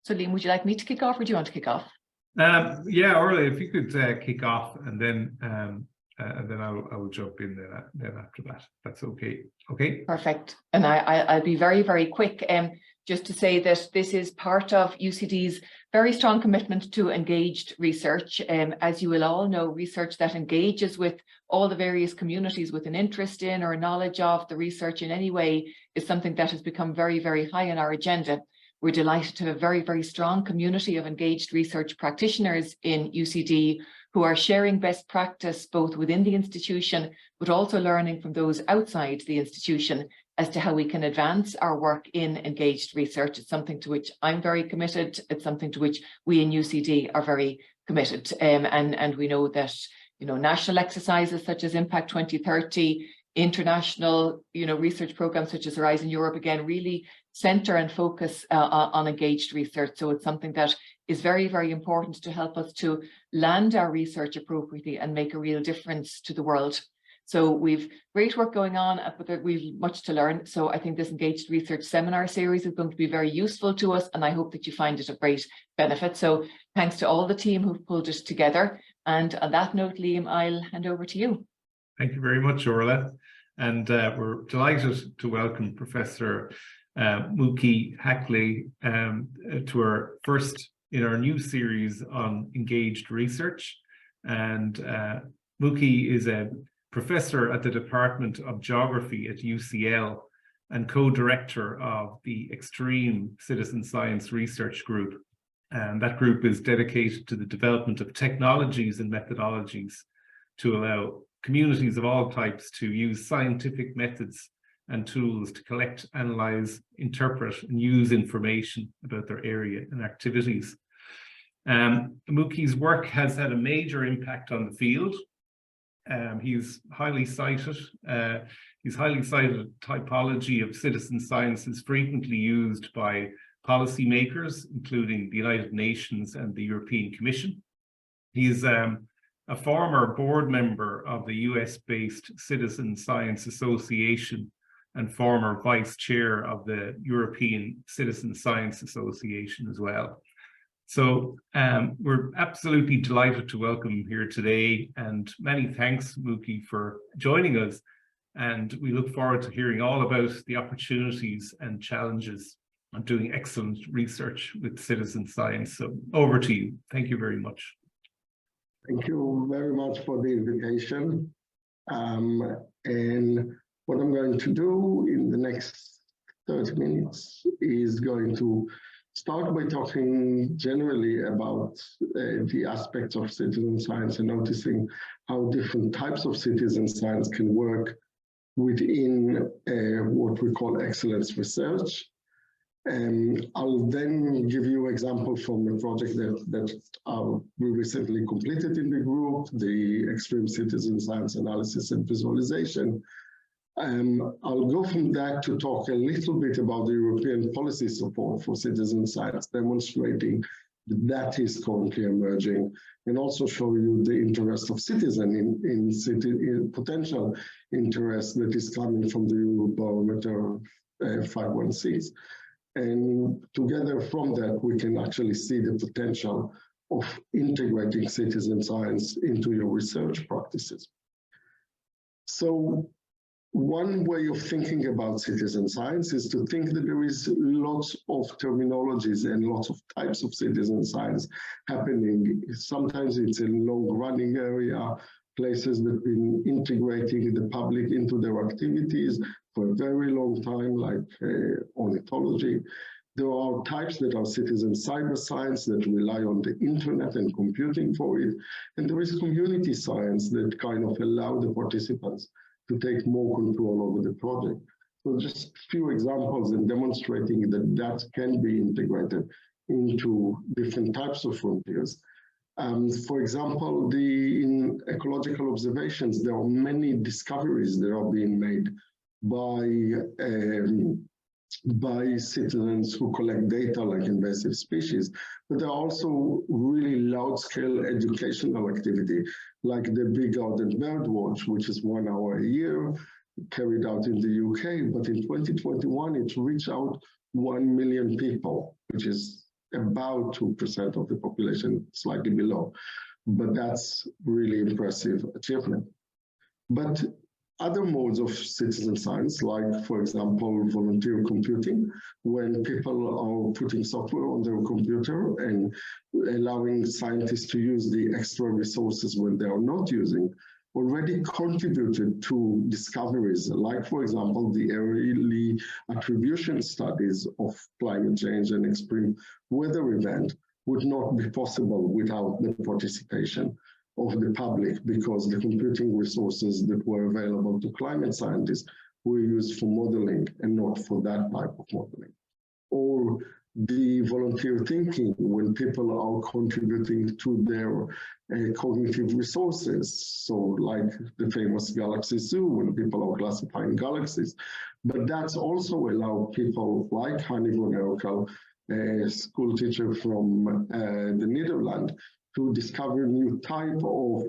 So Liam, would you like me to kick off or do you want to kick off? Yeah, Orla, if you could kick off and then I will jump in then after that. That's okay. Okay. Perfect. And I'll be very, very quick. Just to say that this is part of UCD's very strong commitment to engaged research. As you will all know, research that engages with all the various communities with an interest in or knowledge of the research in any way is something that has become very, very high on our agenda. We're delighted to have a very, very strong community of engaged research practitioners in UCD who are sharing best practice both within the institution, but also learning from those outside the institution as to how we can advance our work in engaged research. It's something to which I'm very committed. It's something to which we in UCD are very committed. And we know that, national exercises such as Impact 2030, international, research programs such as Horizon Europe, again, really center and focus on engaged research. So it's something that is very, very important to help us to land our research appropriately and make a real difference to the world. So we've great work going on, but we've much to learn. So I think this engaged research seminar series is going to be very useful to us, and I hope that you find it of great benefit. So thanks to all the team who've pulled it together. And on that note, Liam, I'll hand over to you. Thank you very much, Orla. And we're delighted to welcome Professor Muki Haklay to our first in our new series on engaged research. And Muki is a professor at the Department of Geography at UCL and co-director of the Extreme Citizen Science Research Group. And that group is dedicated to the development of technologies and methodologies to allow communities of all types to use scientific methods and tools to collect, analyze, interpret, and use information about their area and activities. Muki's work has had a major impact on the field. He's highly cited. His highly cited typology of citizen science is frequently used by policymakers, including the United Nations and the European Commission. He's a former board member of the US-based Citizen Science Association and former vice chair of the European Citizen Science Association as well. So we're absolutely delighted to welcome him here today, and many thanks, Muki, for joining us. And we look forward to hearing all about the opportunities and challenges of doing excellent research with citizen science. So over to you. Thank you very much. Thank you very much for the invitation. And what I'm going to do in the next 30 minutes is going to start by talking generally about the aspects of citizen science and noticing how different types of citizen science can work within what we call excellence research. I'll then give you an example from a project that we recently completed in the group, the Extreme Citizen Science Analysis and Visualization. I'll go from that to talk a little bit about the European policy support for citizen science, demonstrating that is currently emerging, and also show you the interest of citizens in potential interest that is coming from the Eurobarometer 516. And together from that, we can actually see the potential of integrating citizen science into your research practices. So one way of thinking about citizen science is to think that there is lots of terminologies and lots of types of citizen science happening. Sometimes it's a long-running area, places that have been integrating the public into their activities for a very long time, like ornithology. There are types that are citizen cyber science that rely on the internet and computing for it. And there is community science that kind of allow the participants to take more control over the project. So just a few examples in demonstrating that that can be integrated into different types of frontiers. For example, in ecological observations, there are many discoveries that are being made by citizens who collect data like invasive species, but there are also really large-scale educational activity, like the Big Garden Birdwatch, which is 1 hour a year, carried out in the UK, but in 2021, it reached out 1 million people, which is about 2% of the population, slightly below. But that's really impressive achievement. But other modes of citizen science, like, for example, volunteer computing, when people are putting software on their computer and allowing scientists to use the extra resources when they are not using, already contributed to discoveries, like, for example, the early attribution studies of climate change and extreme weather event would not be possible without the participation of the public, because the computing resources that were available to climate scientists were used for modeling and not for that type of modeling. Or the volunteer thinking, when people are contributing to their cognitive resources. So like the famous Galaxy Zoo, when people are classifying galaxies. But that's also allowed people like Hanni von Erkel, a school teacher from the Netherlands, to discover new type of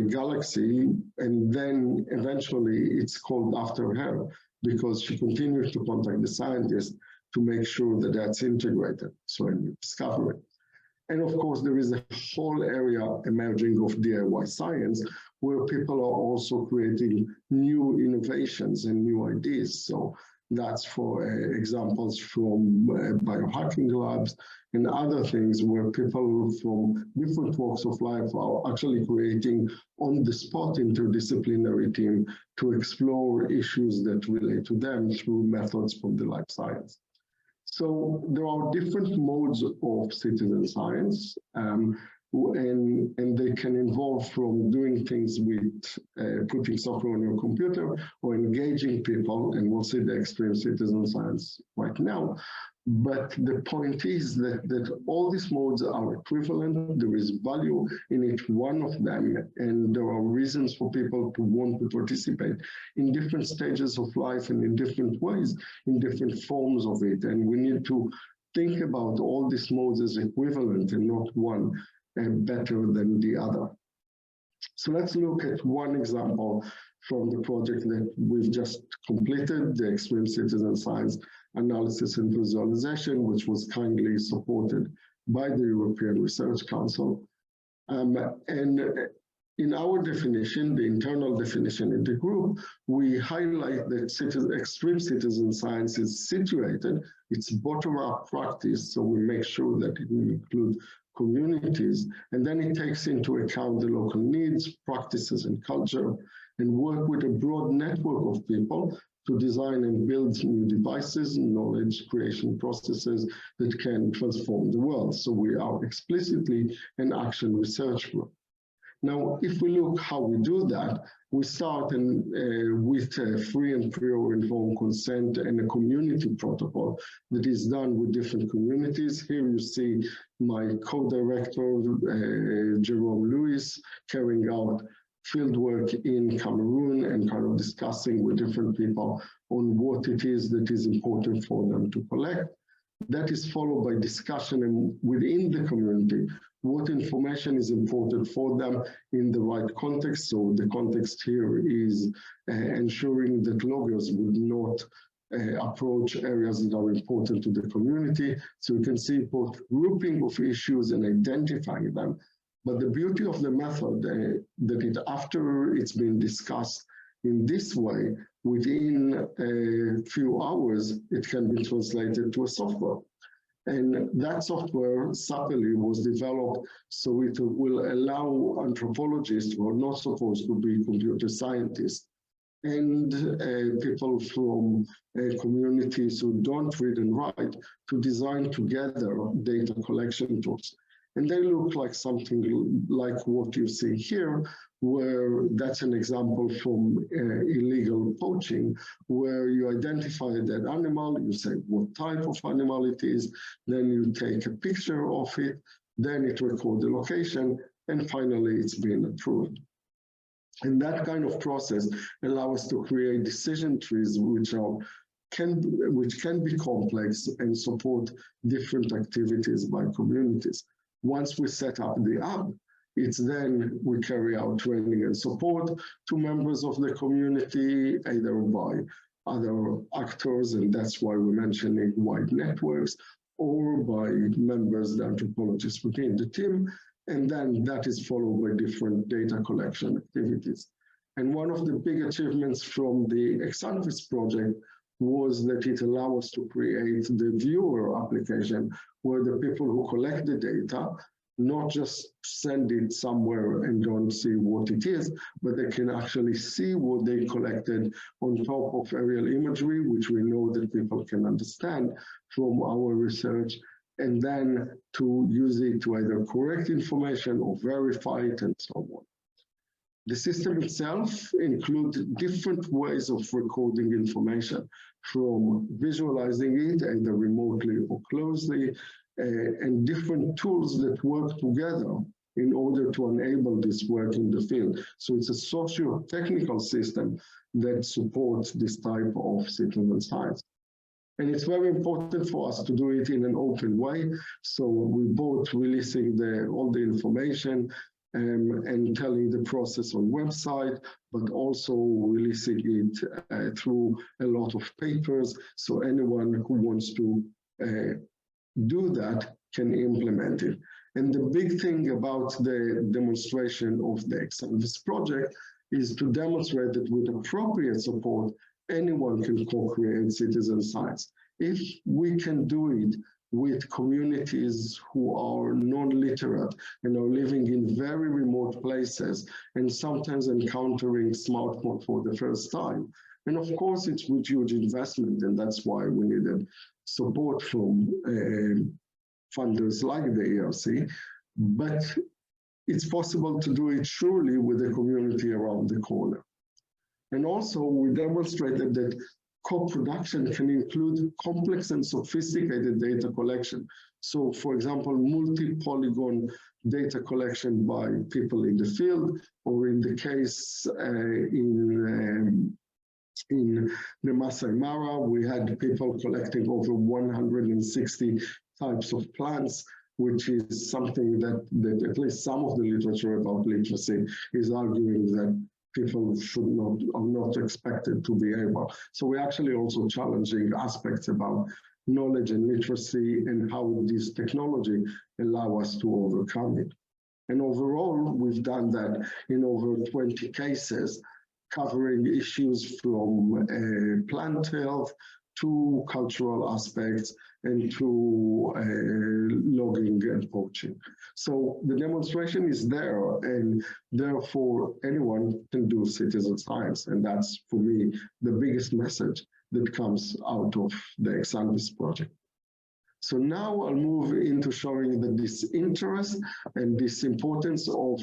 galaxy, and then eventually it's called after her, because she continues to contact the scientists to make sure that that's integrated, so a new discovery. And of course, there is a whole area emerging of DIY science, where people are also creating new innovations and new ideas. So that's for examples from biohacking labs and other things, where people from different walks of life are actually creating on-the-spot interdisciplinary team to explore issues that relate to them through methods from the life science. So there are different modes of citizen science, and they can involve from doing things with putting software on your computer or engaging people, and we'll see the extreme citizen science right now. But the point is that all these modes are equivalent. There is value in each one of them, and there are reasons for people to want to participate in different stages of life and in different ways, in different forms of it. And we need to think about all these modes as equivalent and not one better than the other. So let's look at one example from the project that we've just completed, the Extreme Citizen Science Analysis and Visualization, which was kindly supported by the European Research Council. And in our definition, the internal definition in the group, we highlight that extreme citizen science is situated, it's bottom-up practice, so we make sure that it will include communities, and then it takes into account the local needs, practices, and culture, and work with a broad network of people to design and build new devices, knowledge creation processes that can transform the world. So we are explicitly an action research group. Now, if we look how we do that, we start with free and prior informed consent and a community protocol that is done with different communities. Here you see my co-director, Jerome Lewis, carrying out fieldwork in Cameroon and kind of discussing with different people on what it is that is important for them to collect. That is followed by discussion within the community, what information is important for them in the right context. So the context here is ensuring that loggers would not approach areas that are important to the community. So you can see both grouping of issues and identifying them. But the beauty of the method, after it's been discussed in this way, within a few hours, it can be translated to a software. And that software, SAPELI, was developed so it will allow anthropologists who are not supposed to be computer scientists and people from communities who don't read and write to design together data collection tools. And they look like something like what you see here, where that's an example from illegal poaching, where you identify that animal, you say what type of animal it is, then you take a picture of it, then it records the location, and finally it's been approved. And that kind of process allows us to create decision trees which can be complex and support different activities by communities. Once we set up the app, it's then we carry out training and support to members of the community, either by other actors, and that's why we're mentioning wide networks, or by members, the anthropologists within the team, and then that is followed by different data collection activities. And one of the big achievements from the Exanvis project was that it allowed us to create the viewer application, where the people who collect the data not just send it somewhere and don't see what it is, but they can actually see what they collected on top of aerial imagery, which we know that people can understand from our research, and then to use it to either correct information or verify it and so on. The system itself includes different ways of recording information, from visualizing it either remotely or closely, and different tools that work together in order to enable this work in the field. So it's a socio-technical system that supports this type of citizen science. And it's very important for us to do it in an open way. So we both releasing all the information and telling the process on website, but also releasing it through a lot of papers. So anyone who wants to do that can implement it. And the big thing about the demonstration of the Exanvis project is to demonstrate that with appropriate support, anyone can co-create citizen science. If we can do it with communities who are non-literate and are living in very remote places and sometimes encountering smartphone for the first time, and of course it's with huge investment, and that's why we needed support from funders like the ERC, but it's possible to do it surely with the community around the corner. And also we demonstrated that co-production can include complex and sophisticated data collection. So for example, multi-polygon data collection by people in the field, or in the case in the Masai Mara, we had people collecting over 160 types of plants, which is something that at least some of the literature about literacy is arguing that people are not expected to be able. So we're actually also challenging aspects about knowledge and literacy and how this technology allow us to overcome it. And overall, we've done that in over 20 cases, covering issues from plant health to cultural aspects and to logging and poaching. So the demonstration is there, and therefore anyone can do citizen science. And that's, for me, the biggest message that comes out of the Exanvis project. So now I'll move into showing that this interest and this importance of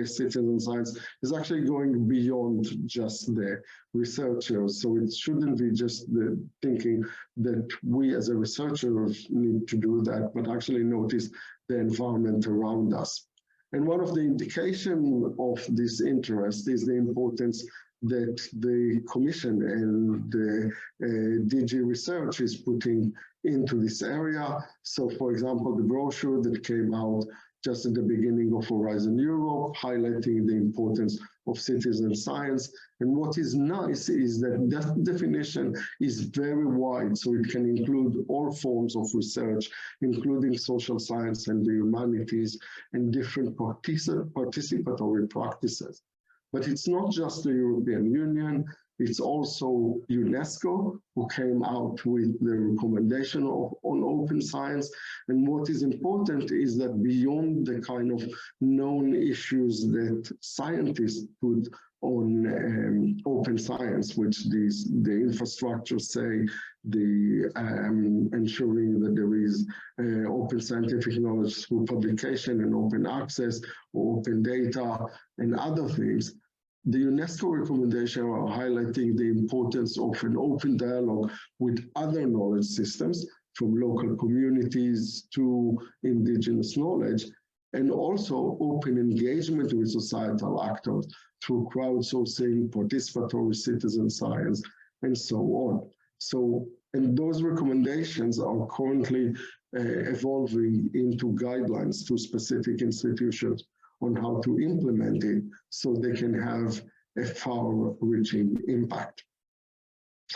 citizen science is actually going beyond just the researchers. So it shouldn't be just the thinking that we as a researchers need to do that, but actually notice the environment around us. And one of the indications of this interest is the importance that the Commission and the DG Research is putting into this area. So for example, the brochure that came out just at the beginning of Horizon Europe, highlighting the importance of citizen science. And what is nice is that that definition is very wide, so it can include all forms of research, including social science and the humanities and different participatory practices. But it's not just the European Union, it's also UNESCO, who came out with the recommendation on open science. And what is important is that beyond the kind of known issues that scientists put on open science, which the infrastructure say, the ensuring that there is open scientific knowledge through publication and open access, or open data and other things, the UNESCO recommendation are highlighting the importance of an open dialogue with other knowledge systems, from local communities to indigenous knowledge, and also open engagement with societal actors through crowdsourcing, participatory citizen science, and so on. So, and those recommendations are currently evolving into guidelines to specific institutions on how to implement it so they can have a far-reaching impact.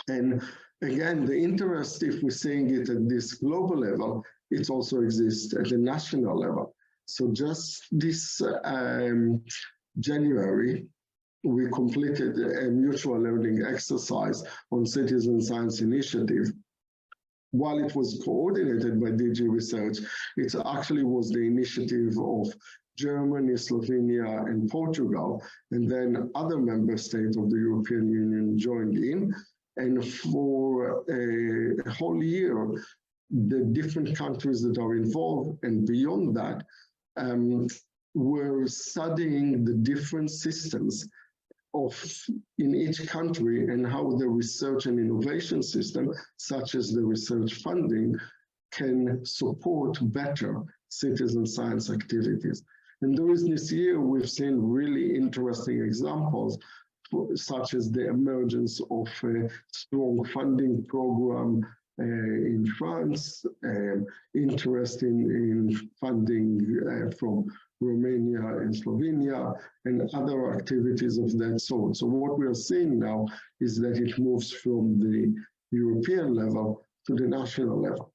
And Again, the interest, if we're seeing it at this global level, it also exists at the national level. So just this January, we completed a mutual learning exercise on citizen science initiative. While it was coordinated by DG Research, it actually was the initiative of Germany, Slovenia, and Portugal, and then other member states of the European Union joined in. And for a whole year, the different countries that are involved and beyond that were studying the different systems in each country and how the research and innovation system, such as the research funding, can support better citizen science activities. And during this year, we've seen really interesting examples, such as the emergence of a strong funding program in France, interest in funding from Romania and Slovenia, and other activities of that sort. So what we are seeing now is that it moves from the European level to the national level.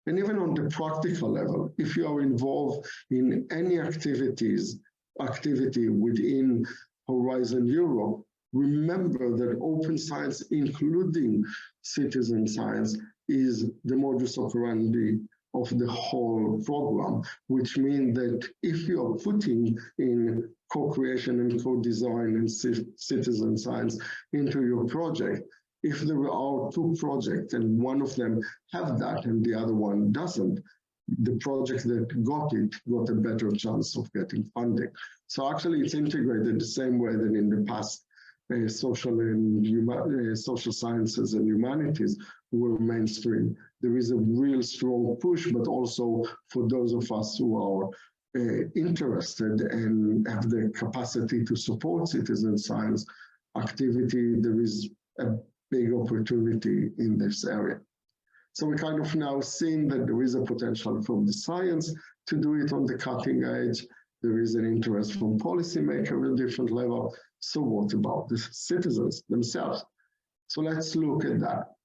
And even on the practical level, if you are involved in any activity within Horizon Europe, remember that open science, including citizen science, is the modus operandi of the whole program, which means that if you are putting in co-creation and co-design and citizen science into your project, if there are two projects and one of them have that and the other one doesn't, the project that got it got a better chance of getting funding. So actually it's integrated the same way that in the past social sciences and humanities were mainstream. There is a real strong push, but also for those of us who are interested and have the capacity to support citizen science activity, there is a big opportunity in this area. So we kind of now seeing that there is a potential from the science to do it on the cutting edge. There is an interest from policymakers at different levels. So what about the citizens themselves? So let's look at that.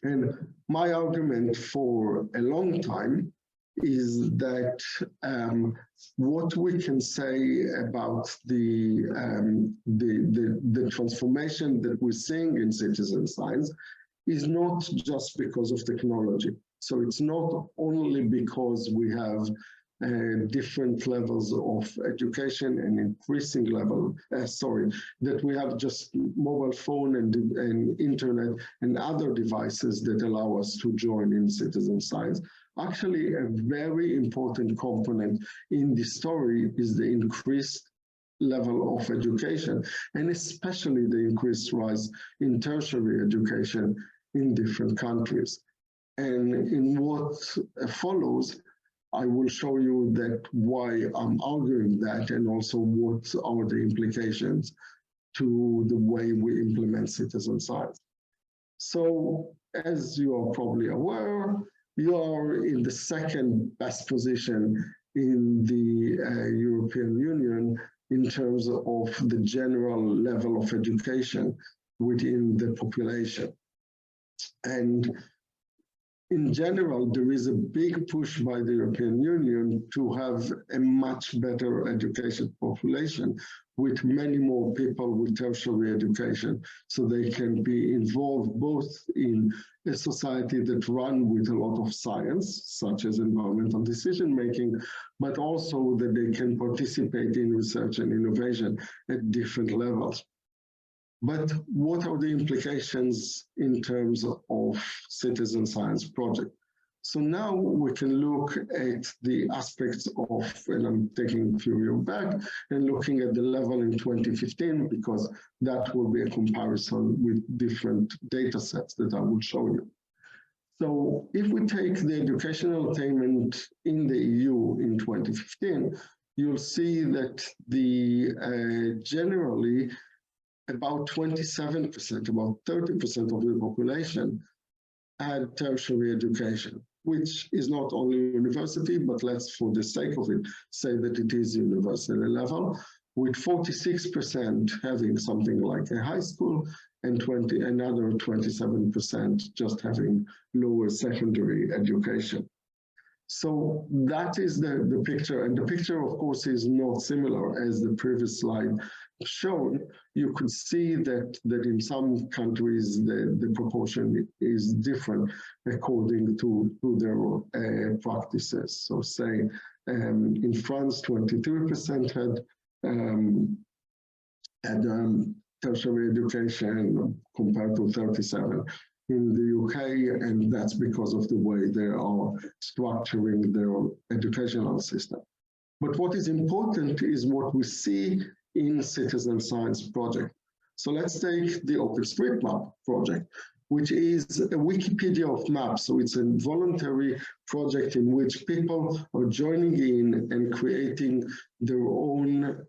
And my argument for a long time is that what we can say about the transformation that we're seeing in citizen science is not just because of technology. So it's not only because we have different levels of education and increasing level, that we have just mobile phone and internet and other devices that allow us to join in citizen science. Actually, a very important component in this story is the increased level of education, and especially the increased rise in tertiary education in different countries. And in what follows, I will show you that why I'm arguing that, and also what are the implications to the way we implement citizen science. So, as you are probably aware, you are in the second best position in the European Union in terms of the general level of education within the population. And in general, there is a big push by the European Union to have a much better educated population with many more people with tertiary education, so they can be involved both in a society that runs with a lot of science, such as environmental decision-making, but also that they can participate in research and innovation at different levels. But what are the implications in terms of citizen science project? So now we can look at the aspects of, and I'm taking a few years back, and looking at the level in 2015, because that will be a comparison with different data sets that I will show you. So if we take the educational attainment in the EU in 2015, you'll see that the generally, about 27%, about 30% of the population had tertiary education, which is not only university, but let's, for the sake of it, say that it is university level, with 46% having something like a high school and another 27% just having lower secondary education. So that is the picture, and the picture, of course, is not similar as the previous slide shown. You could see that in some countries the proportion is different according to their practices. So say in France, 23% had tertiary education compared to 37% in the UK, and that's because of the way they are structuring their educational system. But what is important is what we see in citizen science project. So let's take the OpenStreetMap project, which is a Wikipedia of maps. So it's a voluntary project in which people are joining in and creating their own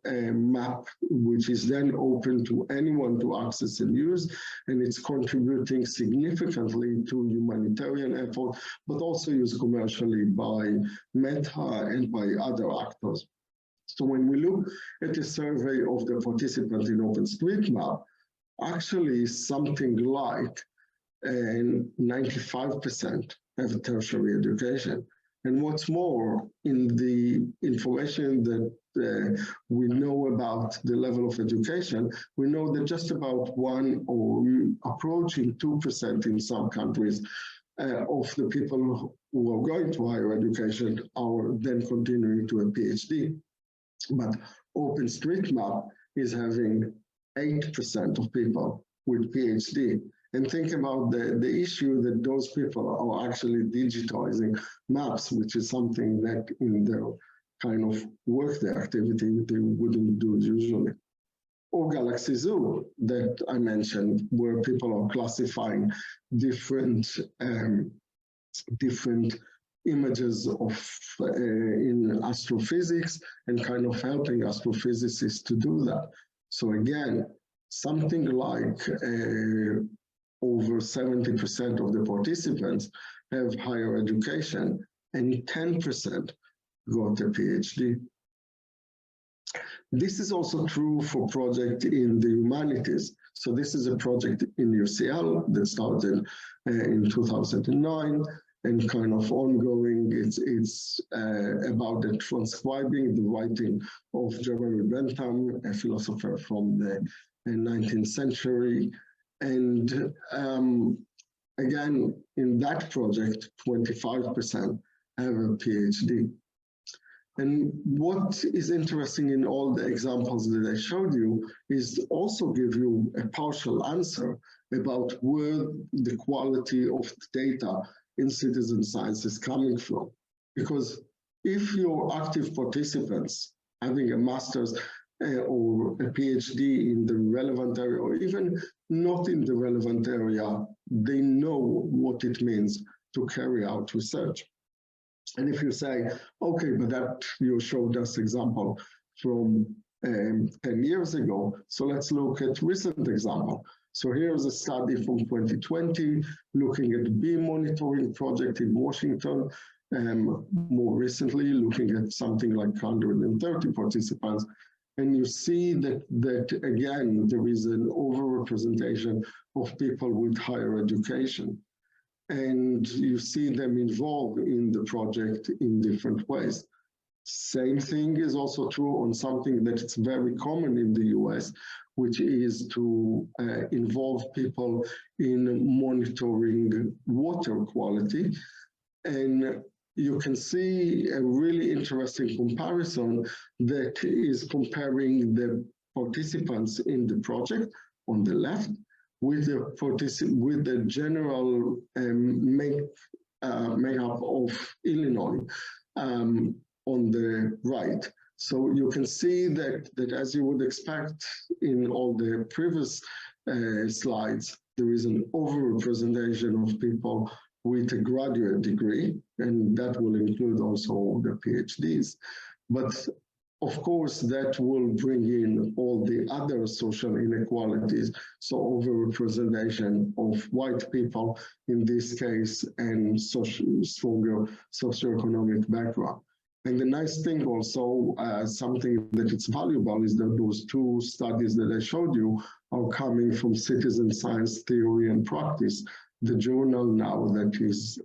map, which is then open to anyone to access and use. And it's contributing significantly to humanitarian effort, but also used commercially by Meta and by other actors. So when we look at a survey of the participants in OpenStreetMap, actually something like 95% have tertiary education. And what's more, in the information that we know about the level of education, we know that just about 1 or approaching 2% in some countries of the people who are going to higher education are then continuing to a PhD. But OpenStreetMap is having 8% of people with PhD. And think about the issue that those people are actually digitizing maps, which is something that in their kind of work, their activity, they wouldn't do usually. Or Galaxy Zoo that I mentioned, where people are classifying different images of in astrophysics and kind of helping astrophysicists to do that. So again, something like over 70% of the participants have higher education and 10% got a PhD. This is also true for project in the humanities. So this is a project in UCL that started in 2009 and kind of ongoing. It's about the transcribing the writing of Jeremy Bentham, a philosopher from the 19th century. And again, in that project, 25% have a PhD. And what is interesting in all the examples that I showed you is to also give you a partial answer about where the quality of the data in citizen science is coming from. Because if your active participants having a master's or a PhD in the relevant area, or even not in the relevant area, they know what it means to carry out research. And if you say, okay, but that you showed us example from 10 years ago, so let's look at recent example. So here's a study from 2020 looking at the bee monitoring project in Washington, more recently looking at something like 130 participants. And you see that again, there is an overrepresentation of people with higher education. And you see them involved in the project in different ways. Same thing is also true on something that is very common in the US, which is to involve people in monitoring water quality. And you can see a really interesting comparison that is comparing the participants in the project on the left with the general makeup of Illinois on the right. So you can see that as you would expect in all the previous slides, there is an overrepresentation of people with a graduate degree, and that will include also the PhDs. But of course, that will bring in all the other social inequalities, so overrepresentation of white people in this case, and stronger socioeconomic background. And the nice thing also, something that it's valuable is that those two studies that I showed you are coming from Citizen Science Theory and Practice, the journal now that is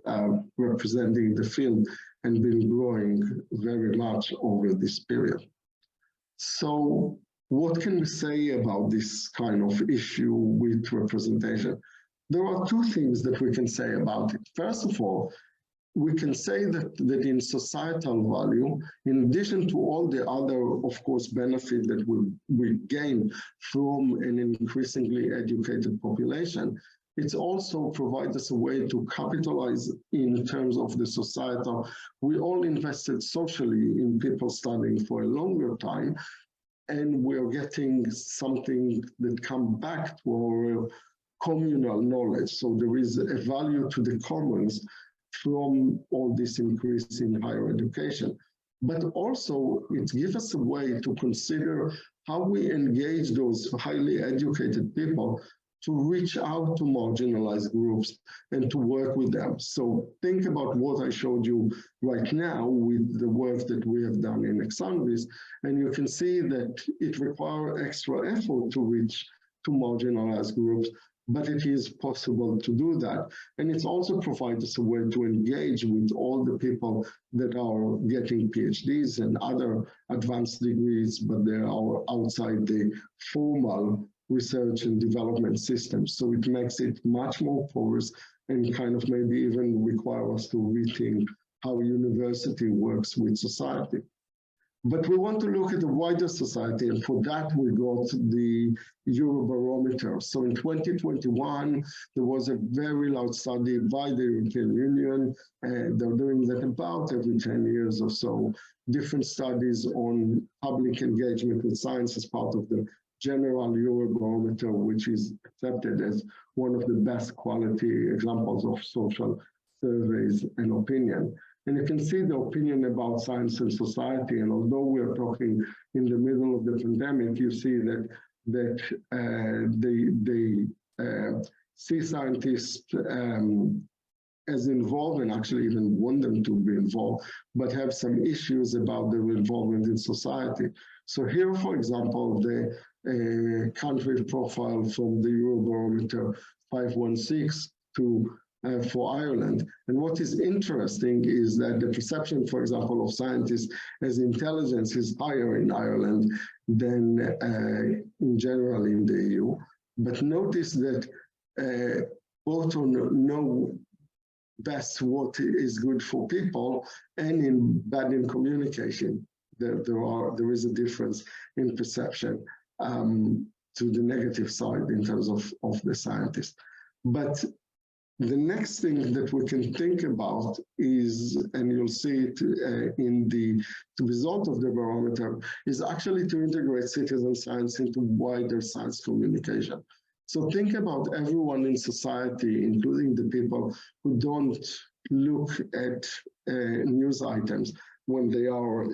representing the field and been growing very much over this period. So what can we say about this kind of issue with representation? There are two things that we can say about it. First of all, we can say that in societal value, in addition to all the other, of course, benefit that we gain from an increasingly educated population, it also provides us a way to capitalize in terms of the societal. We all invested socially in people studying for a longer time, and we're getting something that comes back to our communal knowledge. So there is a value to the commons from all this increase in higher education. But also it gives us a way to consider how we engage those highly educated people to reach out to marginalized groups and to work with them. So think about what I showed you right now with the work that we have done in Exanvis, and you can see that it requires extra effort to reach to marginalized groups, but it is possible to do that. And it also provides us a way to engage with all the people that are getting PhDs and other advanced degrees, but they are outside the formal research and development system. So it makes it much more porous and kind of maybe even require us to rethink how university works with society. But we want to look at the wider society, and for that we got the Eurobarometer. So in 2021, there was a very large study by the European Union, and they're doing that about every 10 years or so, different studies on public engagement with science as part of the general Eurobarometer, which is accepted as one of the best quality examples of social surveys and opinion. And you can see the opinion about science and society. And although we're talking in the middle of the pandemic, you see that they see scientists as involved and actually even want them to be involved, but have some issues about their involvement in society. So here, for example, the country profile from the Eurobarometer 516 to for Ireland. And what is interesting is that the perception, for example, of scientists as intelligence is higher in Ireland than in general in the EU. But notice that both know best what is good for people and bad in communication. There is a difference in perception to the negative side in terms of the scientist. But the next thing that we can think about is, and you'll see it in the result of the barometer, is actually to integrate citizen science into wider science communication. So think about everyone in society, including the people who don't look at news items when they are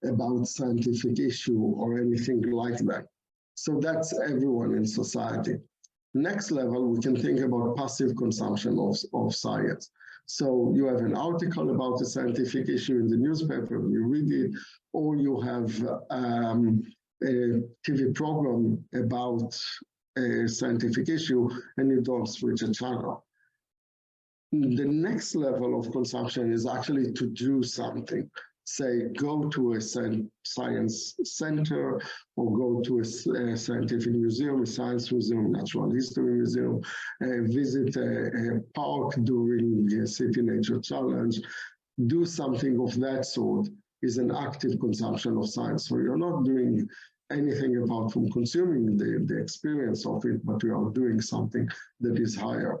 about scientific issue or anything like that. So that's everyone in society. Next level, we can think about passive consumption of science. So you have an article about a scientific issue in the newspaper, you read it, or you have a TV program about a scientific issue and you don't switch a channel. The next level of consumption is actually to do something. Say, go to a science center or go to a scientific museum, a science museum, natural history museum, visit a park during a City Nature Challenge. Do something of that sort is an active consumption of science. So you're not doing anything apart from consuming the experience of it, but you are doing something that is higher.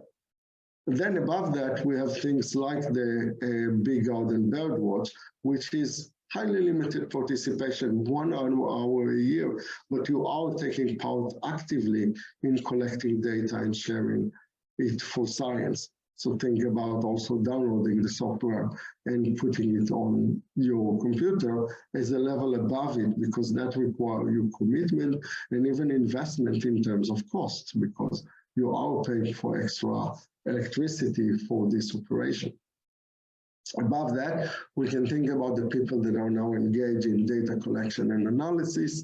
Then above that, we have things like the Big Garden Birdwatch, which is highly limited participation, 1 hour a year, but you are taking part actively in collecting data and sharing it for science. So think about also downloading the software and putting it on your computer as a level above it, because that requires your commitment and even investment in terms of costs, because you are paying for extra electricity for this operation. Above that, we can think about the people that are now engaged in data collection and analysis.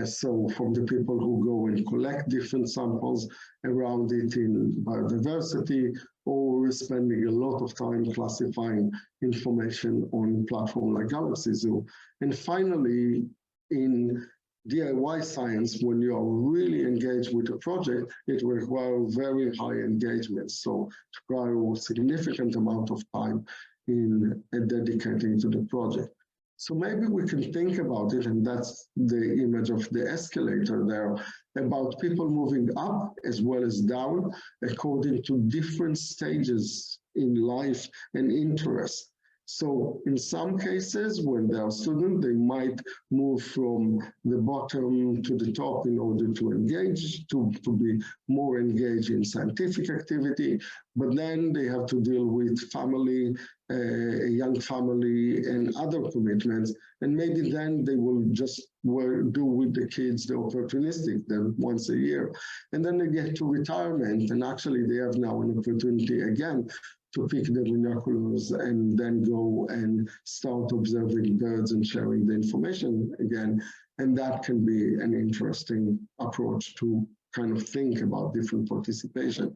So from the people who go and collect different samples around it in biodiversity, or spending a lot of time classifying information on platforms like Galaxy Zoo. And finally, in DIY science, when you are really engaged with a project, it requires very high engagement. So it requires a significant amount of time in dedicating to the project. So maybe we can think about it, and that's the image of the escalator there, about people moving up as well as down according to different stages in life and interest. So in some cases, when they are students, they might move from the bottom to the top in order to engage, to be more engaged in scientific activity, but then they have to deal with family, a young family and other commitments, and maybe then they will just do with the kids the opportunistic, then once a year. And then they get to retirement, and actually they have now an opportunity again to pick the binoculars and then go and start observing birds and sharing the information again. And that can be an interesting approach to kind of think about different participation.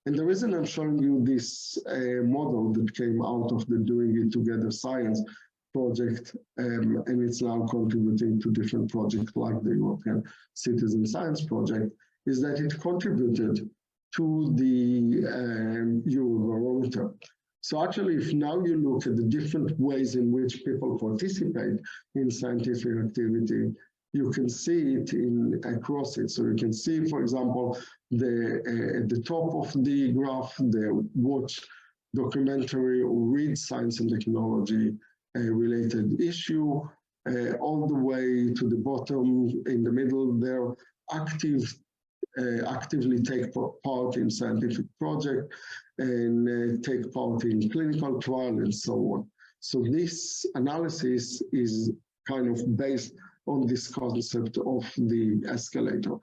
And the reason I'm showing you this model that came out of the Doing It Together Science project, and it's now contributing to different projects like the European Citizen Science Project, is that it contributed to the Eurobarometer. So actually, if now you look at the different ways in which people participate in scientific activity, you can see it across it. So you can see, for example, at the top of the graph, the watch documentary or read science and technology related issue, all the way to the bottom in the middle there, actively take part in scientific project and take part in clinical trial and so on. So this analysis is kind of based on this concept of the escalator.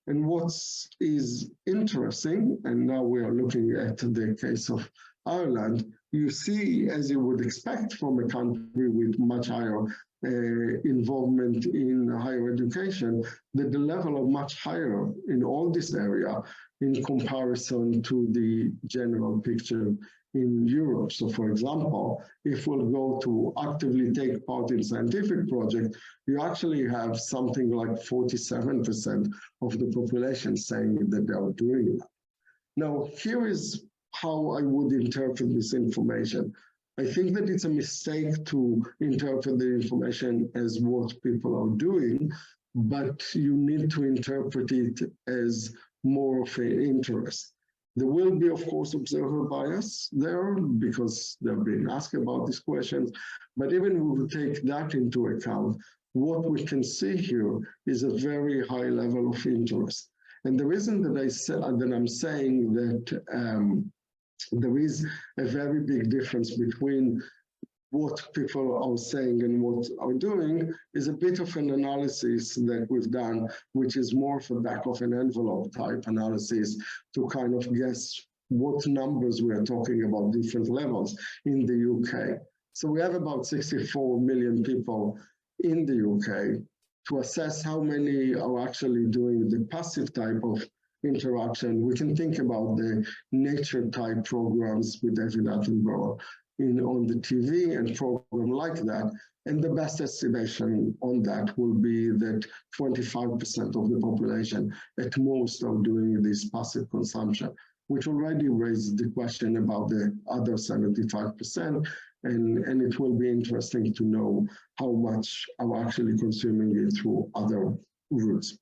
And what is interesting, and now we are looking at the case of Ireland, you see, as you would expect from a country with much higher involvement in higher education, that the level is much higher in all this area in comparison to the general picture in Europe. So for example, if we'll go to actively take part in scientific projects, you actually have something like 47% of the population saying that they are doing that. Now, here is how I would interpret this information. I think that it's a mistake to interpret the information as what people are doing, but you need to interpret it as more of an interest. There will be, of course, observer bias there because they've been asked about these questions, but even if we take that into account, what we can see here is a very high level of interest. And the reason that I'm saying that there is a very big difference between what people are saying and what are doing is a bit of an analysis that we've done, which is more for back of an envelope type analysis to kind of guess what numbers we are talking about, different levels in the UK. So we have about 64 million people in the UK. To assess how many are actually doing the passive type of interaction, we can think about the nature type programs with David Attenborough on the TV and program like that. And the best estimation on that will be that 25% of the population at most are doing this passive consumption, which already raised the question about the other 75%. And it will be interesting to know how much are actually consuming it through other routes.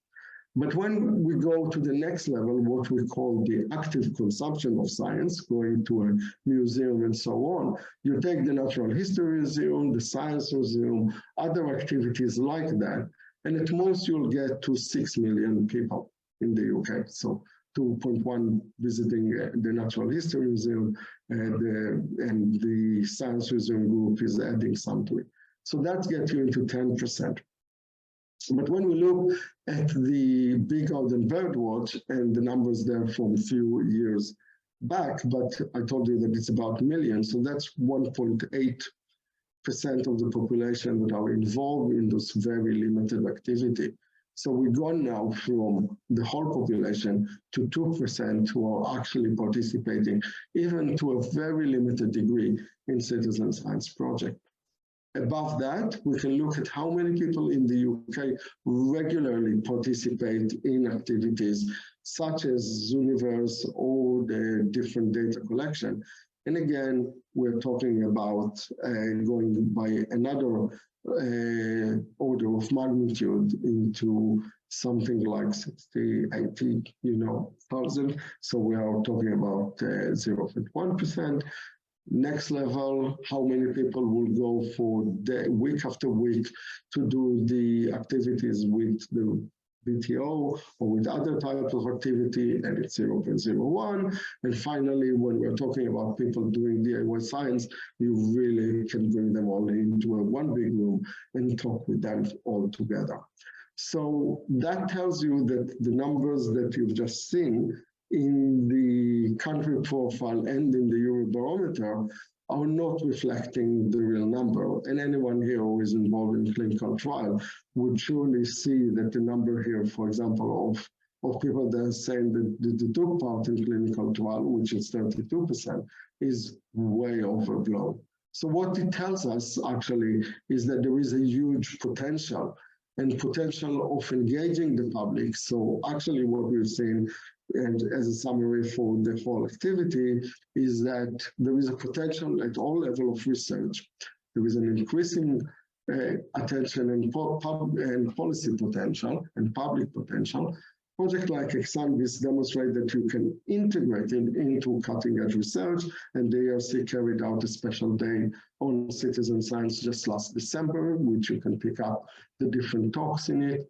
But when we go to the next level, what we call the active consumption of science, going to a museum and so on, you take the Natural History Museum, the Science Museum, other activities like that, and at most you'll get to 6 million people in the UK. So 2.1 visiting the Natural History Museum, and the Science Museum group is adding some to it. So that gets you into 10%. But when we look at the Big Garden Birdwatch and the numbers there from a few years back, but I told you that it's about millions, so that's 1.8% of the population that are involved in this very limited activity. So we've gone now from the whole population to 2% who are actually participating, even to a very limited degree, in citizen science project. Above that, we can look at how many people in the UK regularly participate in activities such as Zooniverse or the different data collection. And again, we're talking about going by another order of magnitude into something like 60, 80, thousand. So we are talking about 0.1%. Next level, how many people will go for the week after week to do the activities with the BTO or with other types of activity, and it's 0.01. And finally, when we're talking about people doing DIY science, you really can bring them all into one big room and talk with them all together. So that tells you that the numbers that you've just seen in the country profile and in the Eurobarometer are not reflecting the real number. And anyone here who is involved in clinical trial would surely see that the number here, for example, of people that are saying that they took part in clinical trial, which is 32%, is way overblown. So what it tells us actually is that there is a huge potential and potential of engaging the public. So actually what we've seen, and as a summary for the whole activity, is that there is a potential at all levels of research. There is an increasing attention and policy potential and public potential. Projects like Exanvis demonstrate that you can integrate it into cutting-edge research, and the ERC carried out a special day on citizen science just last December, which you can pick up the different talks in it.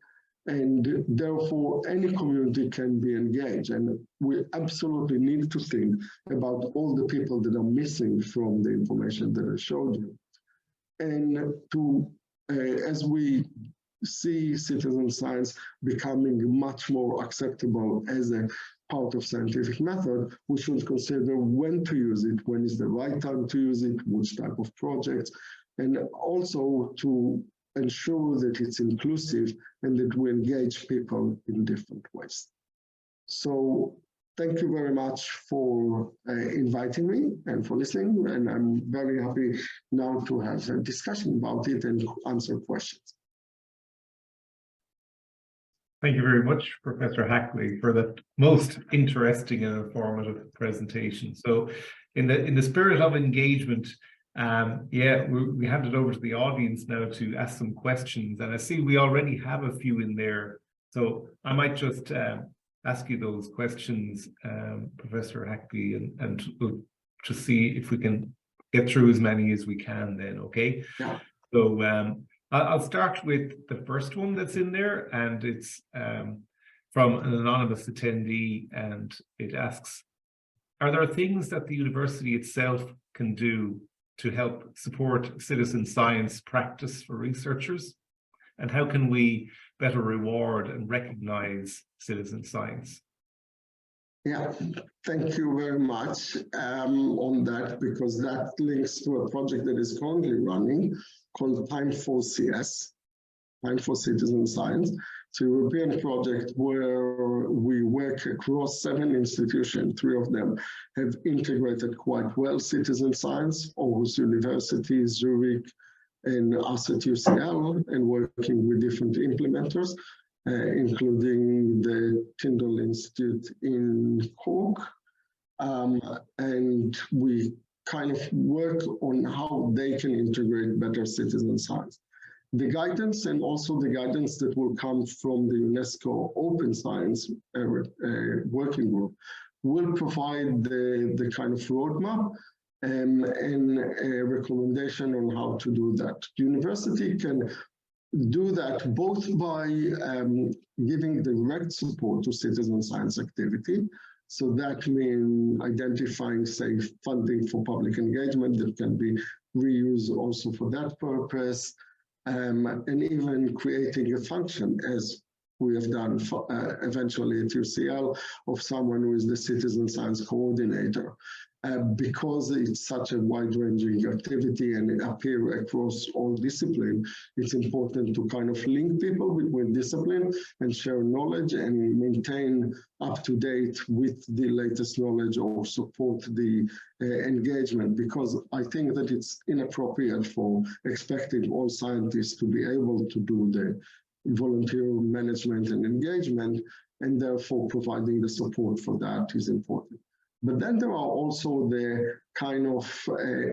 And therefore, any community can be engaged. And we absolutely need to think about all the people that are missing from the information that I showed you. And as we see citizen science becoming much more acceptable as a part of scientific method, we should consider when to use it, when is the right time to use it, which type of projects, and also to ensure that it's inclusive and that we engage people in different ways. So thank you very much for inviting me and for listening. And I'm very happy now to have a discussion about it and answer questions. Thank you very much, Professor Haklay, for that most interesting and informative presentation. So in the spirit of engagement, we hand it over to the audience now to ask some questions. And I see we already have a few in there. So I might just ask you those questions, Professor Haklay, and we'll just see if we can get through as many as we can then, okay? Yeah. So I'll start with the first one that's in there, and it's from an anonymous attendee, and it asks, are there things that the university itself can do to help support citizen science practice for researchers? And how can we better reward and recognize citizen science? Yeah, thank you very much on that, because that links to a project that is currently running called Time for CS, Time for Citizen Science. It's a European project where we work across 7 institutions. 3 of them have integrated quite well citizen science, Aarhus University, Zurich, and us at UCL, and working with different implementers, including the Tyndall Institute in Cork. And we kind of work on how they can integrate better citizen science. The guidance, and also the guidance that will come from the UNESCO Open Science Working Group, will provide the kind of roadmap and a recommendation on how to do that. The university can do that both by giving direct support to citizen science activity. So that means identifying, say, funding for public engagement that can be reused also for that purpose, and even creating a function as we have done for, eventually at UCL of someone who is the citizen science coordinator. Because it's such a wide-ranging activity and it appears across all disciplines, it's important to kind of link people between discipline and share knowledge and maintain up to date with the latest knowledge or support the engagement, because I think that it's inappropriate for expecting all scientists to be able to do the volunteer management and engagement, and therefore providing the support for that is important. But then there are also the kind of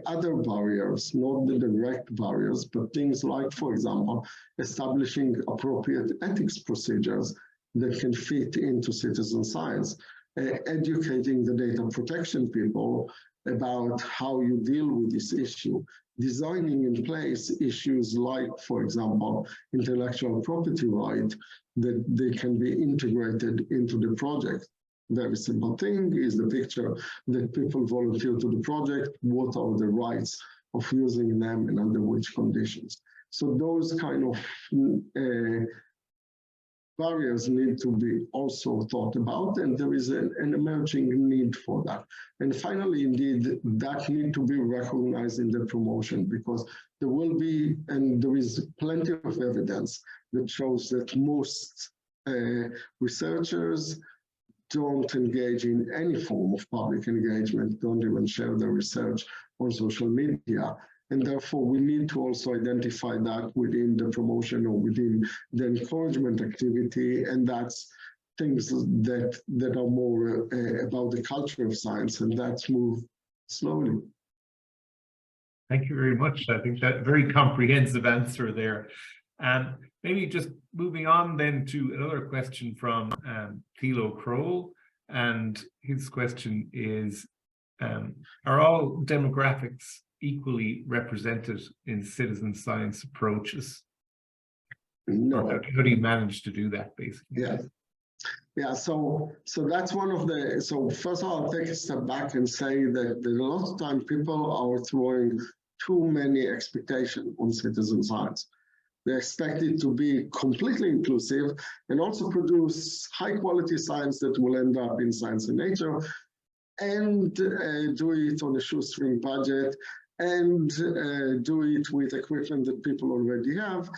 other barriers, not the direct barriers, but things like, for example, establishing appropriate ethics procedures that can fit into citizen science, educating the data protection people about how you deal with this issue, designing in place issues like, for example, intellectual property right, that they can be integrated into the project. Very simple thing is the picture that people volunteer to the project, what are the rights of using them and under which conditions. So those kind of barriers need to be also thought about, and there is an emerging need for that. And finally, indeed, that need to be recognized in the promotion, because there will be, and there is plenty of evidence that shows that most researchers don't engage in any form of public engagement, don't even share their research on social media. And therefore, we need to also identify that within the promotion or within the encouragement activity. And that's things that are more about the culture of science, and that's move slowly. Thank you very much. I think that very comprehensive answer there. Maybe just moving on then to another question from Thilo Kroll, and his question is, are all demographics equally represented in citizen science approaches? No. Or how do you manage to do that, basically? Yeah, so that's one of the, so first of all, I'll take a step back and say that a lot of time people are throwing too many expectations on citizen science. They expect it to be completely inclusive and also produce high quality science that will end up in Science and Nature, and do it on a shoestring budget, and do it with equipment that people already have,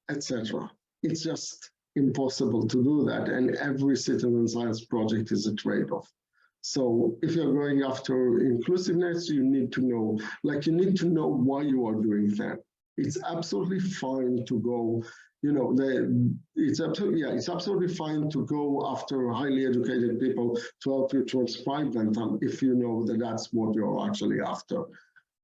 etc. It's just impossible to do that, and every citizen science project is a trade-off. So if you're going after inclusiveness, you need to know, why you are doing that. It's absolutely fine to go, it's absolutely fine to go after highly educated people to help you transcribe them if you know that that's what you're actually after.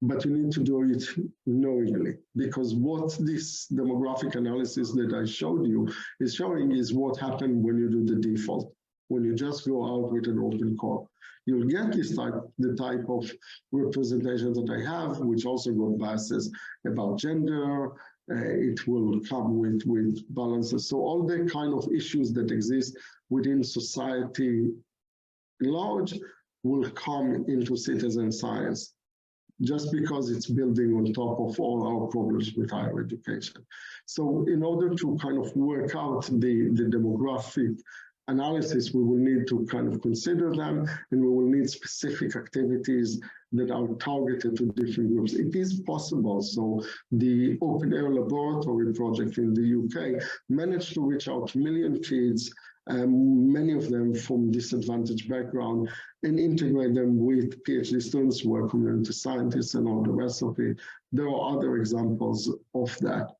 But you need to do it knowingly, because what this demographic analysis that I showed you is showing is what happened when you do the default, when you just go out with an open call. You'll get the type of representation that I have, which also got biases about gender. It will come with balances. So all the kind of issues that exist within society large will come into citizen science, just because it's building on top of all our problems with higher education. So in order to kind of work out the demographic analysis, we will need to kind of consider them, and we will need specific activities that are targeted to different groups. It is possible. So the Open Air Laboratory project in the UK managed to reach out to 1 million kids, many of them from disadvantaged background, and integrate them with PhD students who are community scientists and all the rest of it. There are other examples of that.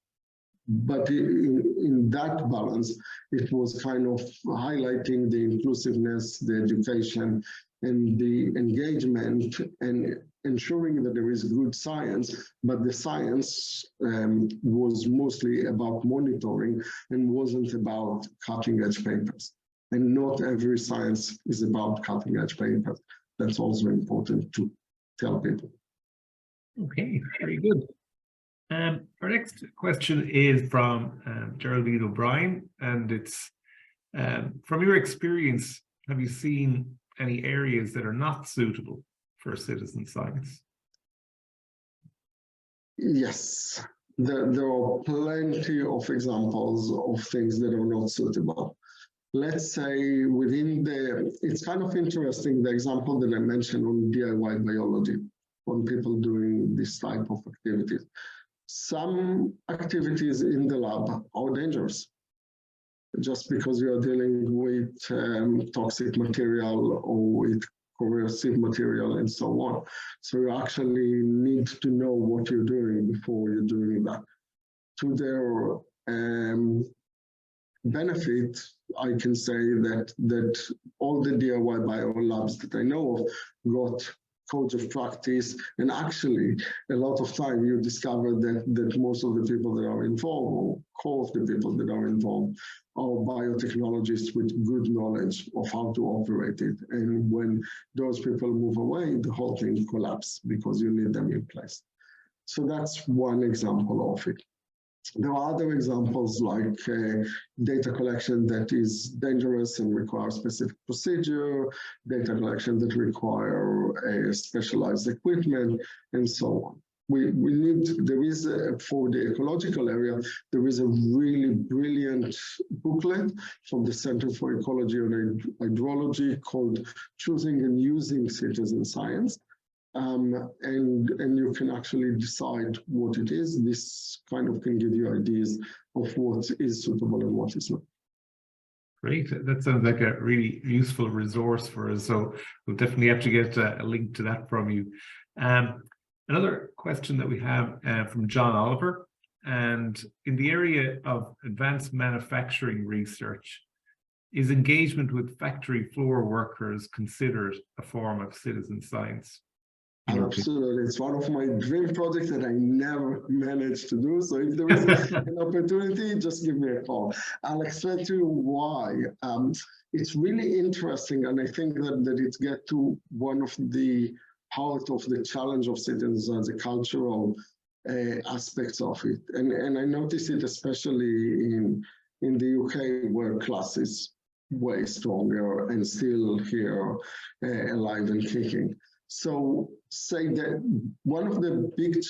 But in that balance, it was kind of highlighting the inclusiveness, the education, and the engagement, and ensuring that there is good science, but the science was mostly about monitoring and wasn't about cutting-edge papers. And not every science is about cutting-edge papers. That's also important to tell people. Okay, very good. Our next question is from Geraldine O'Brien, and it's, from your experience, have you seen any areas that are not suitable for citizen science? Yes, there are plenty of examples of things that are not suitable. Let's say it's kind of interesting, the example that I mentioned on DIY biology, on people doing this type of activities. Some activities in the lab are dangerous. Just because you are dealing with toxic material or with corrosive material and so on. So you actually need to know what you're doing before you're doing that. To their benefit, I can say that all the DIY bio labs that I know of got codes of practice, and actually a lot of time you discover that most of the people that are involved, or core of the people that are involved, are biotechnologists with good knowledge of how to operate it. And when those people move away, the whole thing collapses because you need them in place. So that's one example of it. There are other examples like data collection that is dangerous and requires specific procedure, data collection that require specialized equipment, and so on. For the ecological area, there is a really brilliant booklet from the Center for Ecology and Hydrology called Choosing and Using Citizen Science. And you can actually decide what it is. This kind of can give you ideas of what is suitable and what is not. Great. That sounds like a really useful resource for us. So we'll definitely have to get a link to that from you. Another question that we have from John Oliver, and in the area of advanced manufacturing research, is engagement with factory floor workers considered a form of citizen science? Absolutely. It's one of my dream projects that I never managed to do. So if there is an opportunity, just give me a call. I'll explain to you why. It's really interesting, and I think that it gets to one of the part of the challenge of citizens as a cultural aspects of it. And I notice it especially in the UK, where class is way stronger and still here alive and kicking. So say that one of the big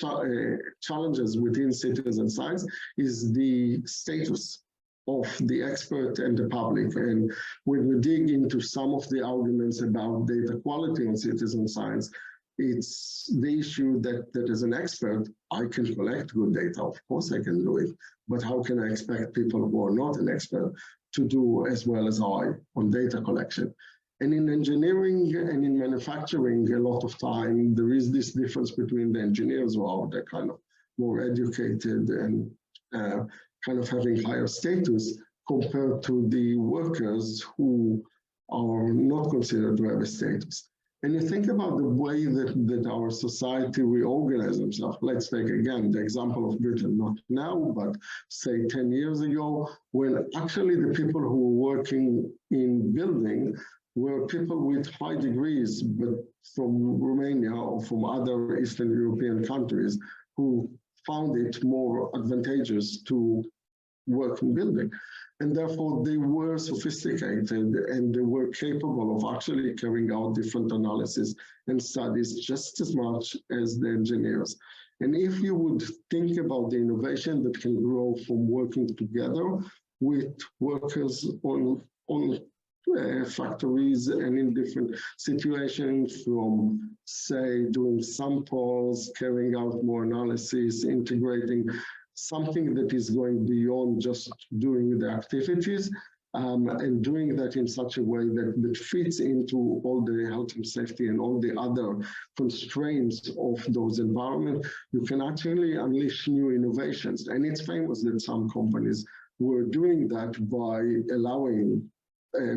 challenges within citizen science is the status of the expert and the public. And when we dig into some of the arguments about data quality on citizen science, it's the issue that as an expert, I can collect good data. Of course I can do it, but how can I expect people who are not an expert to do as well as I on data collection? And in engineering and in manufacturing, a lot of time, there is this difference between the engineers who are the kind of more educated and kind of having higher status compared to the workers who are not considered to have a status. And you think about the way that our society reorganizes themselves. Let's take again the example of Britain, not now, but say 10 years ago, when actually the people who were working in building were people with high degrees, but from Romania or from other Eastern European countries who found it more advantageous to work in building. And therefore they were sophisticated and they were capable of actually carrying out different analysis and studies just as much as the engineers. And if you would think about the innovation that can grow from working together with workers on factories and in different situations, from say doing samples, carrying out more analysis, integrating something that is going beyond just doing the activities, and doing that in such a way that fits into all the health and safety and all the other constraints of those environments, you can actually unleash new innovations. And it's famous that some companies were doing that by allowing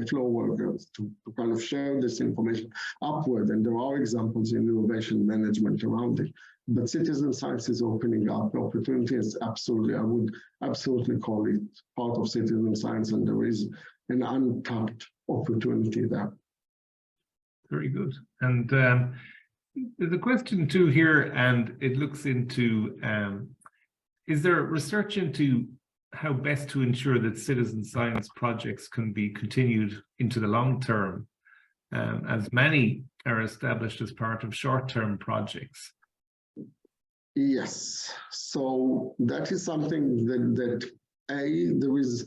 floor workers to kind of share this information upward. And there are examples in innovation management around it. But citizen science is opening up opportunities. Absolutely, I would absolutely call it part of citizen science, and there is an untapped opportunity there. Very good. And there's a question too here, and it looks into, is there research into how best to ensure that citizen science projects can be continued into the long term, as many are established as part of short-term projects? Yes, so that is something that there is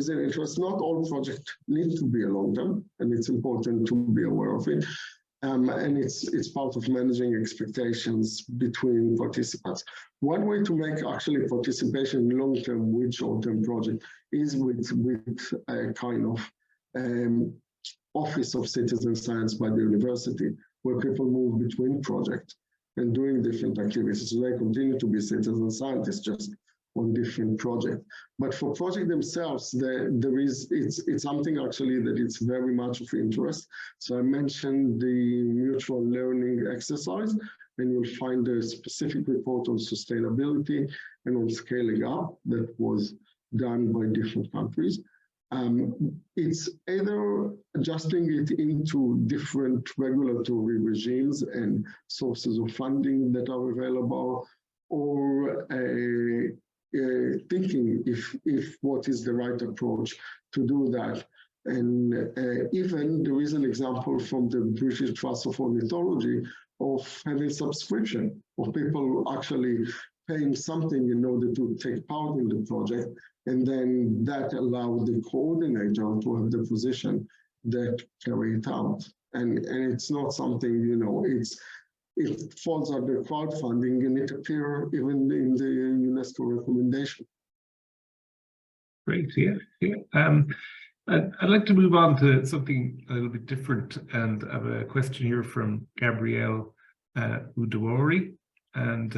an interest. Not all projects need to be a long term, and it's important to be aware of it. And it's part of managing expectations between participants. One way to make actually participation long-term with short-term project is with a kind of office of citizen science by the university, where people move between projects and doing different activities. So they continue to be citizen scientists, just on different projects. But for projects themselves, it's something actually that it's very much of interest. So I mentioned the mutual learning exercise, and you'll find a specific report on sustainability and on scaling up that was done by different countries. It's either adjusting it into different regulatory regimes and sources of funding that are available, or thinking if what is the right approach to do that. And even there is an example from the British Trust of Ornithology of having subscription, of people actually paying something in order to take part in the project, and then that allows the coordinator to have the position that carry it out. And it's not something, you know, it falls under crowdfunding, and it appears even in the UNESCO recommendation. Great, yeah. I'd like to move on to something a little bit different, and I have a question here from Gabrielle Udawori, and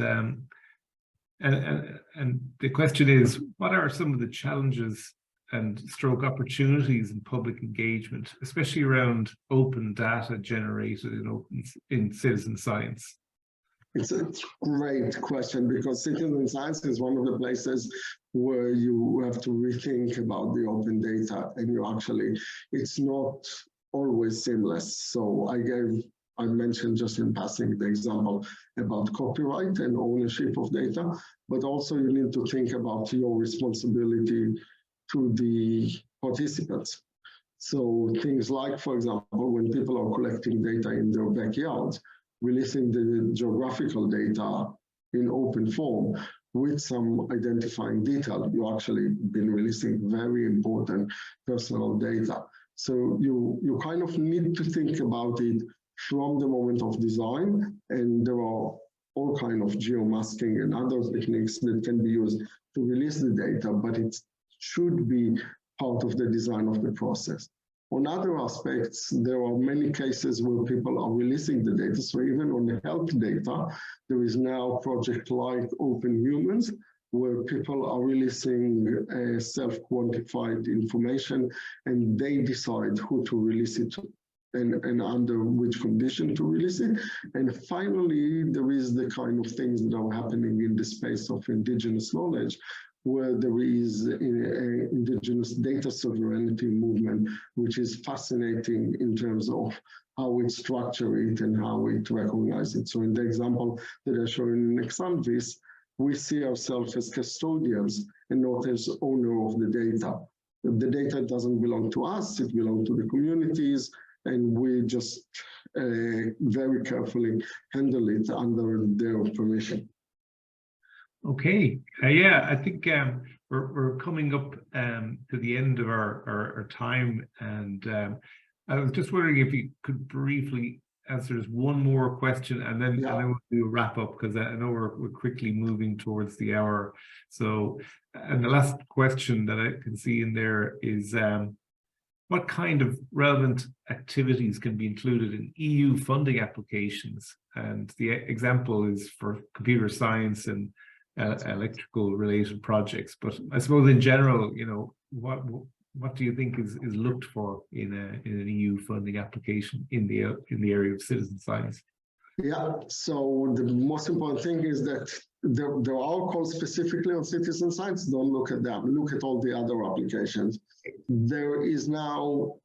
the question is, what are some of the challenges and stroke opportunities in public engagement, especially around open data generated in citizen science? It's a great question, because citizen science is one of the places where you have to rethink about the open data, and it's not always seamless. So I mentioned just in passing the example about copyright and ownership of data, but also you need to think about your responsibility to the participants. So things like, for example, when people are collecting data in their backyards, releasing the geographical data in open form with some identifying detail, you actually been releasing very important personal data. So you kind of need to think about it from the moment of design, and there are all kinds of geomasking and other techniques that can be used to release the data, but it should be part of the design of the process. On other aspects, there are many cases where people are releasing the data. So even on the health data, there is now a project like Open Humans, where people are releasing self-quantified information, and they decide who to release it to, and under which condition to release it. And finally, there is the kind of things that are happening in the space of indigenous knowledge, where there is an indigenous data sovereignty movement, which is fascinating in terms of how it structures it and how it recognizes it. So in the example that I showed in Exanvis, we see ourselves as custodians and not as owner of the data. The data doesn't belong to us, it belongs to the communities, and we just very carefully handle it under their permission. Okay, yeah, I think we're coming up to the end of our time, and I was just wondering if you could briefly answer just one more question, and then we'll do a wrap up, because I know we're quickly moving towards the hour. So, and the last question that I can see in there is, what kind of relevant activities can be included in EU funding applications? And the example is for computer science and electrical related projects, but I suppose in general, you know, what do you think is looked for in an EU funding application in the area of citizen science? Yeah, so the most important thing is that there are calls specifically on citizen science. Don't look at them, look at all the other applications. There is now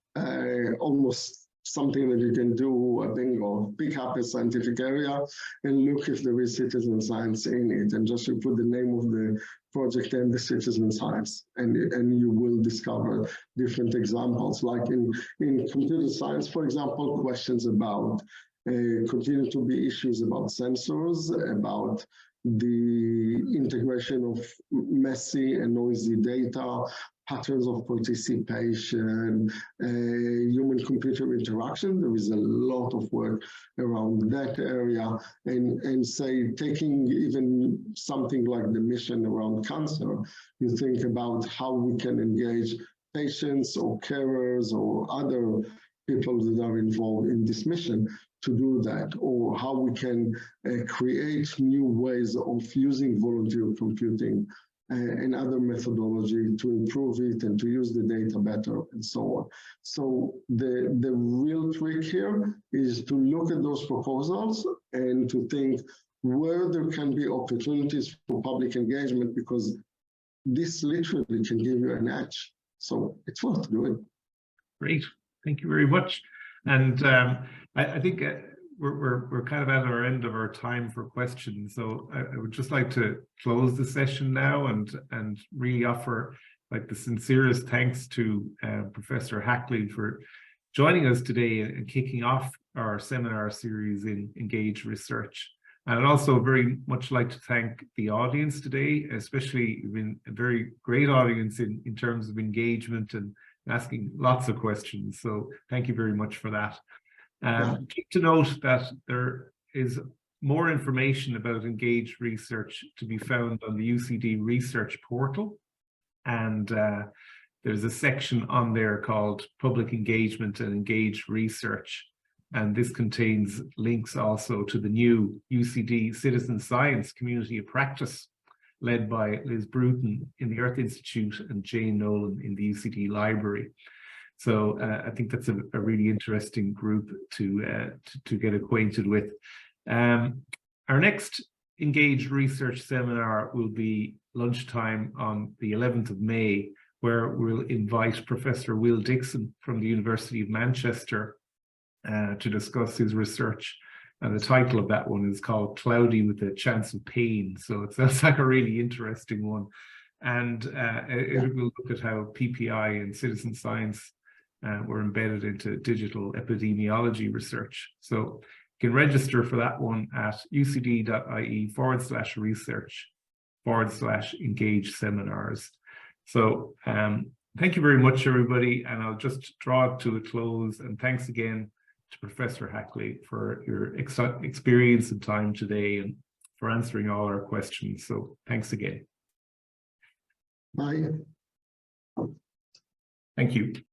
almost something that you can do, a bingo, pick up a scientific area and look if there is citizen science in it, and just you put the name of the project and the citizen science, and you will discover different examples. Like in computer science, for example, questions about continue to be issues about sensors, about the integration of messy and noisy data, patterns of participation, human-computer interaction. There is a lot of work around that area, and say taking even something like the mission around cancer, you think about how we can engage patients or carers or other people that are involved in this mission to do that, or how we can create new ways of using volunteer computing and other methodology to improve it and to use the data better and so on. So the real trick here is to look at those proposals and to think where there can be opportunities for public engagement, because this literally can give you an edge. So it's worth doing. Great, thank you very much. And I think we're kind of at our end of our time for questions. So I would just like to close the session now and really offer like the sincerest thanks to Professor Haklay for joining us today and kicking off our seminar series in Engage Research. And I'd also very much like to thank the audience today, especially been a very great audience in terms of engagement and asking lots of questions. So thank you very much for that. Keep to note that there is more information about Engage Research to be found on the UCD Research portal. And there's a section on there called Public Engagement and Engage Research. And this contains links also to the new UCD Citizen Science Community of Practice, led by Liz Bruton in the Earth Institute and Jane Nolan in the UCD Library. So I think that's a really interesting group to get acquainted with. Our next Engage Research seminar will be lunchtime on the 11th of May, where we'll invite Professor Will Dixon from the University of Manchester to discuss his research. And the title of that one is called Cloudy with a Chance of Pain. So it sounds like a really interesting one. And it will look at how PPI and citizen science were embedded into digital epidemiology research. So you can register for that one at ucd.ie/research/engage seminars. So thank you very much, everybody. And I'll just draw it to a close. And thanks again to Professor Haklay for your experience and time today and for answering all our questions. So thanks again. Bye. Thank you.